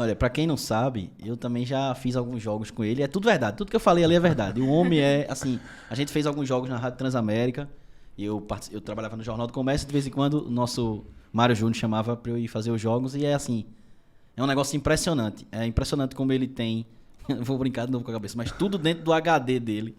Olha, pra quem não sabe, eu também já fiz alguns jogos com ele. É tudo verdade. Tudo que eu falei ali é verdade. O homem é, assim... A gente fez alguns jogos na Rádio Transamérica. Eu trabalhava no Jornal do Comércio. De vez em quando, o nosso Mário Júnior chamava pra eu ir fazer os jogos. E é assim... É um negócio impressionante. É impressionante como ele tem... Vou brincar de novo com a cabeça. Mas tudo dentro do HD dele.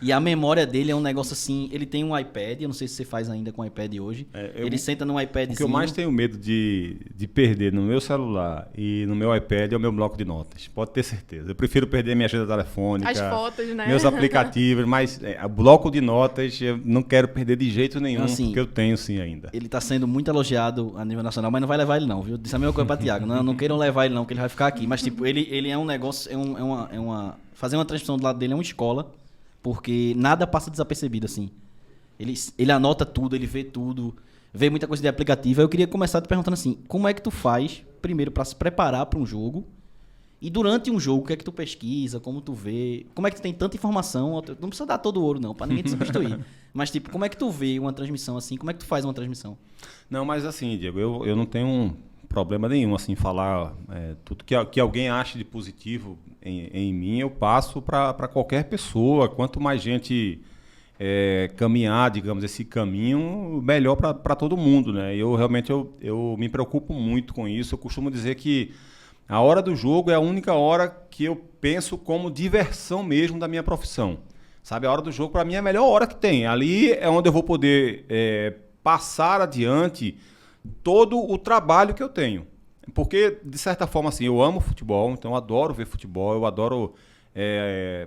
E a memória dele é um negócio assim... Ele tem um iPad. Eu não sei se você faz ainda com o iPad hoje. Ele senta num iPadzinho... O que eu mais tenho medo de perder no meu celular e no meu iPad é o meu bloco de notas. Pode ter certeza. Eu prefiro perder minha agenda telefônica... As fotos, né? Meus aplicativos. Mas o bloco de notas eu não quero perder de jeito nenhum. Assim, porque eu tenho sim ainda. Ele tá sendo muito elogiado a nível nacional, mas não vai levar ele não, viu? Disse a mesma coisa pra Thiago. Não queiram levar ele não, que ele vai ficar aqui. Mas tipo, ele é um negócio... Fazer uma transmissão do lado dele é uma escola... Porque nada passa desapercebido, assim. Ele anota tudo, ele vê tudo, vê muita coisa de aplicativo. Aí eu queria começar te perguntando assim, como é que tu faz, primeiro, para se preparar para um jogo? E durante um jogo, o que é que tu pesquisa, como tu vê? Como é que tu tem tanta informação? Não precisa dar todo o ouro, não, para ninguém te substituir. Mas, tipo, como é que tu vê uma transmissão assim? Como é que tu faz uma transmissão? Não, mas assim, Diego, eu não tenho problema nenhum, assim, falar tudo que alguém ache de positivo em mim, eu passo para qualquer pessoa. Quanto mais gente caminhar, digamos, esse caminho, melhor para todo mundo, né? Eu realmente eu me preocupo muito com isso. Eu costumo dizer que a hora do jogo é a única hora que eu penso como diversão mesmo da minha profissão. Sabe, a hora do jogo, para mim, é a melhor hora que tem. Ali é onde eu vou poder passar adiante todo o trabalho que eu tenho. Porque, de certa forma, assim, eu amo futebol, então eu adoro ver futebol, eu adoro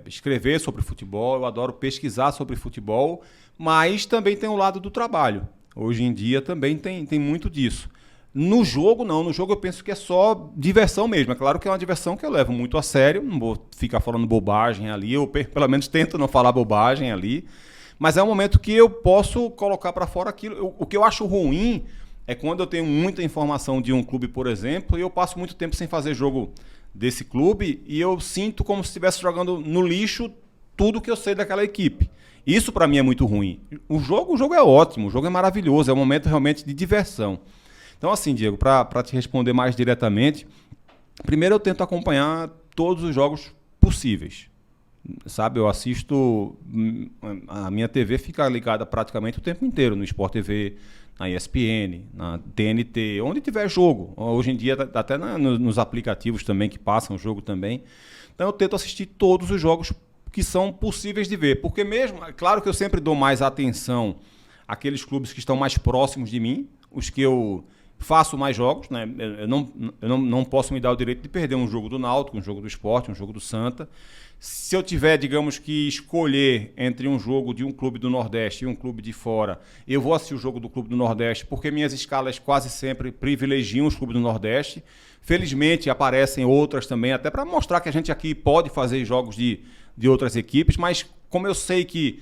escrever sobre futebol, eu adoro pesquisar sobre futebol, mas também tem o lado do trabalho. Hoje em dia também tem muito disso. No jogo, não. No jogo eu penso que é só diversão mesmo. É claro que é uma diversão que eu levo muito a sério, não vou ficar falando bobagem ali, eu pelo menos tento não falar bobagem ali, mas é um momento que eu posso colocar para fora aquilo. O que eu acho ruim é quando eu tenho muita informação de um clube, por exemplo, e eu passo muito tempo sem fazer jogo desse clube e eu sinto como se estivesse jogando no lixo tudo que eu sei daquela equipe. Isso para mim é muito ruim. O jogo é ótimo, o jogo é maravilhoso, é um momento realmente de diversão. Então assim, Diego, para te responder mais diretamente, primeiro eu tento acompanhar todos os jogos possíveis. Sabe, eu assisto, a minha TV fica ligada praticamente o tempo inteiro no Sport TV, na ESPN, na TNT, onde tiver jogo. Hoje em dia, até nos aplicativos também que passam o jogo também. Então eu tento assistir todos os jogos que são possíveis de ver. Porque mesmo, é claro que eu sempre dou mais atenção àqueles clubes que estão mais próximos de mim, os que eu faço mais jogos, né? Eu não posso me dar o direito de perder um jogo do Náutico, um jogo do Sport, um jogo do Santa. Se eu tiver, digamos que, escolher entre um jogo de um clube do Nordeste e um clube de fora, eu vou assistir o jogo do clube do Nordeste, porque minhas escalas quase sempre privilegiam os clubes do Nordeste. Felizmente aparecem outras também, até para mostrar que a gente aqui pode fazer jogos de outras equipes, mas como eu sei que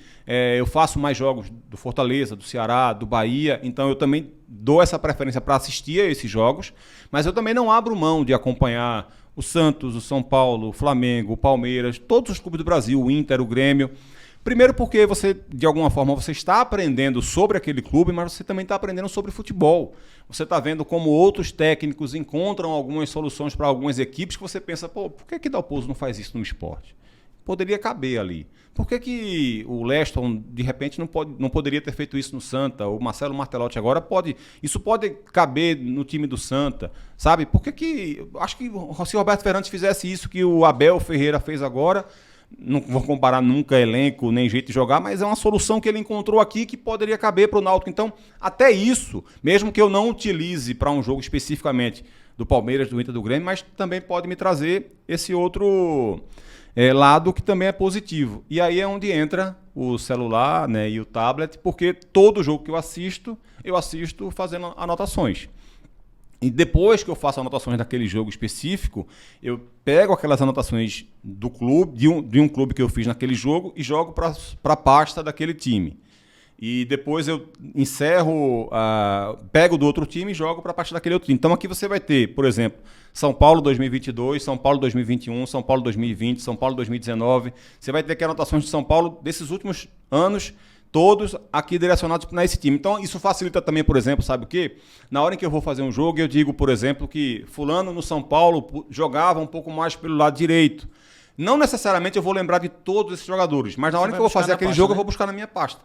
eu faço mais jogos do Fortaleza, do Ceará, do Bahia, então eu também dou essa preferência para assistir a esses jogos, mas eu também não abro mão de acompanhar o Santos, o São Paulo, o Flamengo, o Palmeiras, todos os clubes do Brasil, o Inter, o Grêmio. Primeiro porque você, de alguma forma, você está aprendendo sobre aquele clube, mas você também está aprendendo sobre futebol. Você está vendo como outros técnicos encontram algumas soluções para algumas equipes que você pensa, pô, por que Dalpozo não faz isso no esporte? Poderia caber ali. Por que o Leston, de repente, não poderia ter feito isso no Santa? O Marcelo Martelotti agora pode... Isso pode caber no time do Santa, sabe? Por que... Acho que se o Roberto Fernandes fizesse isso que o Abel Ferreira fez agora, não vou comparar nunca elenco, nem jeito de jogar, mas é uma solução que ele encontrou aqui que poderia caber para o Náutico. Então, até isso, mesmo que eu não utilize para um jogo especificamente do Palmeiras, do Inter, do Grêmio, mas também pode me trazer esse outro... lado que também é positivo. E aí é onde entra o celular, né, e o tablet, porque todo jogo que eu assisto fazendo anotações. E depois que eu faço anotações daquele jogo específico, eu pego aquelas anotações do clube, de um clube que eu fiz naquele jogo e jogo para a pasta daquele time. E depois eu encerro, pego do outro time e jogo para a parte daquele outro time. Então aqui você vai ter, por exemplo, São Paulo 2022, São Paulo 2021, São Paulo 2020, São Paulo 2019. Você vai ter aqui anotações de São Paulo desses últimos anos, todos aqui direcionados nesse time. Então, isso facilita também, por exemplo, sabe o quê? Na hora em que eu vou fazer um jogo, eu digo, por exemplo, que fulano no São Paulo jogava um pouco mais pelo lado direito. Não necessariamente eu vou lembrar de todos esses jogadores, mas na hora que eu vou fazer aquele jogo, eu vou buscar na minha pasta.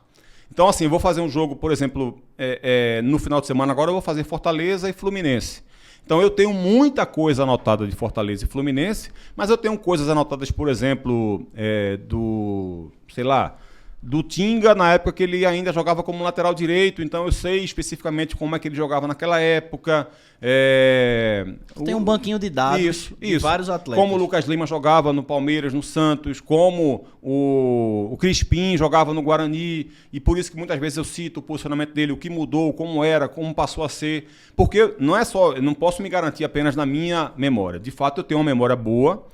Então, assim, eu vou fazer um jogo, por exemplo, no final de semana agora, eu vou fazer Fortaleza e Fluminense. Então, eu tenho muita coisa anotada de Fortaleza e Fluminense, mas eu tenho coisas anotadas, por exemplo, do Tinga, na época que ele ainda jogava como lateral direito, então eu sei especificamente como é que ele jogava naquela época. Tem um banquinho de dados de vários atletas. Como o Lucas Lima jogava no Palmeiras, no Santos, como o Crispim jogava no Guarani, e por isso que muitas vezes eu cito o posicionamento dele, o que mudou, como era, como passou a ser, porque eu não posso me garantir apenas na minha memória. De fato, eu tenho uma memória boa,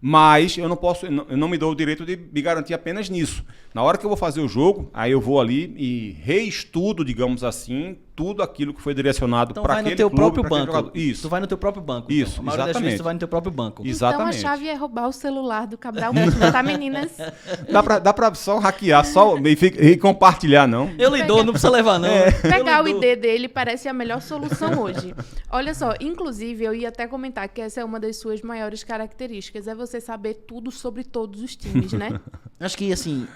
mas eu não me dou o direito de me garantir apenas nisso. Na hora que eu vou fazer o jogo, aí eu vou ali e reestudo, digamos assim, tudo aquilo que foi direcionado para aquele clube, próprio banco. Jogador. Isso. Tu vai no teu próprio banco. Isso, então. A maioria das vezes tu vai no teu próprio banco. Exatamente. Então a chave é roubar o celular do Cabral mesmo, tá, meninas? Dá pra só hackear, e compartilhar, não? Eu lhe dou, não precisa levar, não. Pegar o ID dele parece a melhor solução hoje. Olha só, inclusive, eu ia até comentar que essa é uma das suas maiores características, é você saber tudo sobre todos os times, né? Acho que, assim,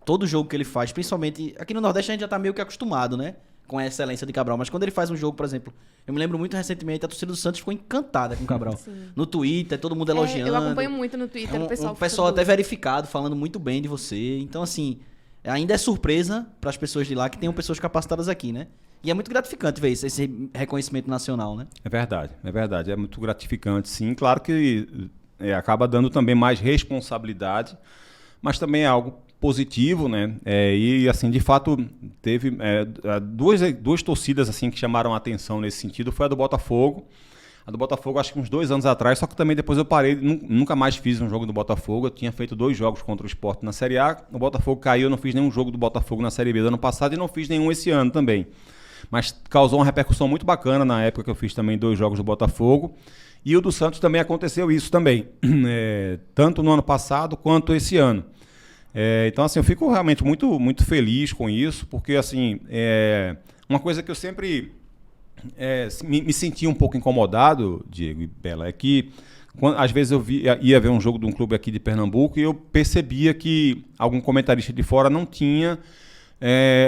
todo jogo que ele faz, principalmente... Aqui no Nordeste a gente já tá meio que acostumado, né? Com a excelência de Cabral. Mas quando ele faz um jogo, por exemplo... Eu me lembro muito recentemente, a torcida do Santos ficou encantada com o Cabral. Sim. No Twitter, todo mundo elogiando. Eu acompanho muito no Twitter, o pessoal até verificado, falando muito bem de você. Então, assim, ainda é surpresa para as pessoas de lá que tenham pessoas capacitadas aqui, né? E é muito gratificante ver esse reconhecimento nacional, né? É verdade. É muito gratificante, sim. Claro que acaba dando também mais responsabilidade, mas também é algo positivo, né? E assim, de fato, teve duas torcidas assim que chamaram a atenção nesse sentido. Foi a do Botafogo. A do Botafogo, acho que uns 2 anos atrás, só que também depois eu parei, nunca mais fiz um jogo do Botafogo. Eu tinha feito 2 jogos contra o Sport na Série A. O Botafogo caiu, eu não fiz nenhum jogo do Botafogo na Série B do ano passado e não fiz nenhum esse ano também. Mas causou uma repercussão muito bacana na época que eu fiz também 2 jogos do Botafogo. E o do Santos também aconteceu isso também, tanto no ano passado quanto esse ano. Então, assim, eu fico realmente muito, muito feliz com isso, porque, assim, uma coisa que eu sempre me senti um pouco incomodado, Diego e Bela, é que às vezes eu ia ver um jogo de um clube aqui de Pernambuco e eu percebia que algum comentarista de fora não tinha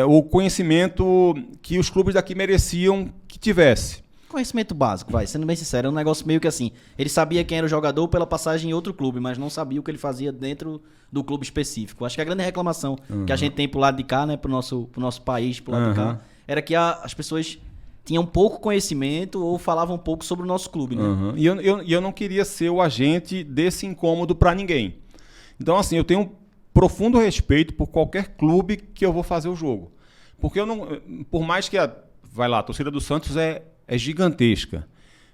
o conhecimento que os clubes daqui mereciam que tivesse. Conhecimento básico, sendo bem sincero, é um negócio meio que assim, ele sabia quem era o jogador pela passagem em outro clube, mas não sabia o que ele fazia dentro do clube específico. Acho que a grande reclamação que a gente tem pro lado de cá, né, pro nosso país, pro lado de cá, era que as pessoas tinham pouco conhecimento ou falavam pouco sobre o nosso clube, né? E eu não queria ser o agente desse incômodo para ninguém. Então, assim, eu tenho um profundo respeito por qualquer clube que eu vou fazer o jogo. Porque por mais que a torcida do Santos é gigantesca.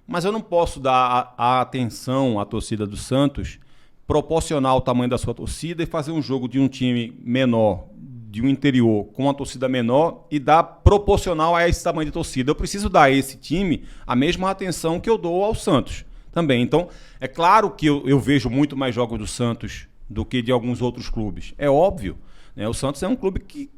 Mas eu não posso dar a atenção à torcida do Santos proporcional ao tamanho da sua torcida e fazer um jogo de um time menor, de um interior, com uma torcida menor e dar proporcional a esse tamanho de torcida. Eu preciso dar a esse time a mesma atenção que eu dou ao Santos também. Então, é claro que eu vejo muito mais jogos do Santos do que de alguns outros clubes. É óbvio. Né? O Santos é um clube que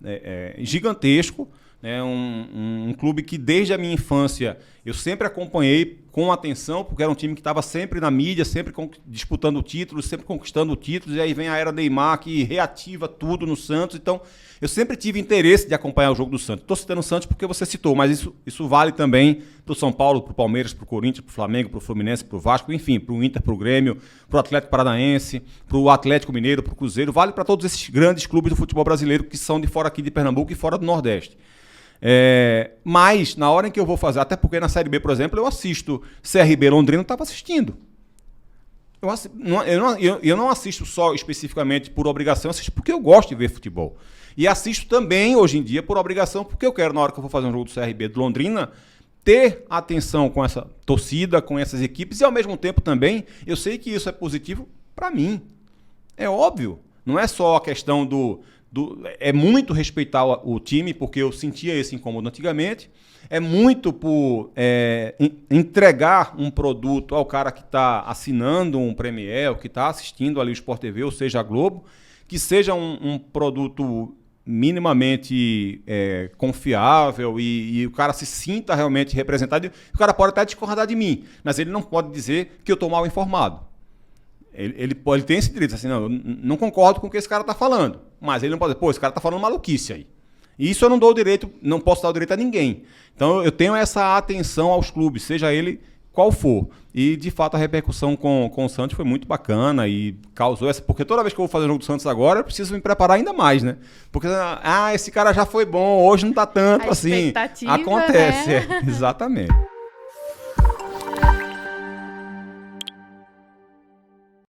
é gigantesco, né? Um clube que desde a minha infância eu sempre acompanhei com atenção, porque era um time que estava sempre na mídia, sempre disputando títulos, sempre conquistando títulos, e aí vem a era Neymar que reativa tudo no Santos. Então eu sempre tive interesse de acompanhar o jogo do Santos. Estou citando o Santos porque você citou, mas isso vale também para o São Paulo, para o Palmeiras, para o Corinthians, para o Flamengo, para o Fluminense, para o Vasco, enfim, para o Inter, para o Grêmio, para o Atlético Paranaense, para o Atlético Mineiro, para o Cruzeiro, vale para todos esses grandes clubes do futebol brasileiro que são de fora aqui de Pernambuco e fora do Nordeste. Mas na hora em que eu vou fazer, até porque na Série B, por exemplo, eu assisto CRB Londrina, eu estava assistindo. Eu não assisto só especificamente por obrigação, eu assisto porque eu gosto de ver futebol. E assisto também, hoje em dia, por obrigação, porque eu quero, na hora que eu vou fazer um jogo do CRB de Londrina, ter atenção com essa torcida, com essas equipes, e ao mesmo tempo também, eu sei que isso é positivo para mim. É óbvio. Não é só a questão é muito respeitar o time, porque eu sentia esse incômodo antigamente. É muito por entregar um produto ao cara que está assinando um Premier, ou que está assistindo ali o Sport TV, ou seja, a Globo, que seja um produto minimamente confiável e o cara se sinta realmente representado. O cara pode até discordar de mim, mas ele não pode dizer que eu estou mal informado. Ele tem esse direito, assim, não, eu não concordo com o que esse cara está falando, mas ele não pode dizer, pô, esse cara está falando maluquice aí. E isso eu não dou o direito, não posso dar o direito a ninguém. Então eu tenho essa atenção aos clubes, seja ele qual for. E, de fato, a repercussão com o Santos foi muito bacana e causou essa... Porque toda vez que eu vou fazer o jogo do Santos agora, eu preciso me preparar ainda mais, né? Porque, esse cara já foi bom, hoje não tá tanto, assim. Expectativa, Acontece, né? Exatamente.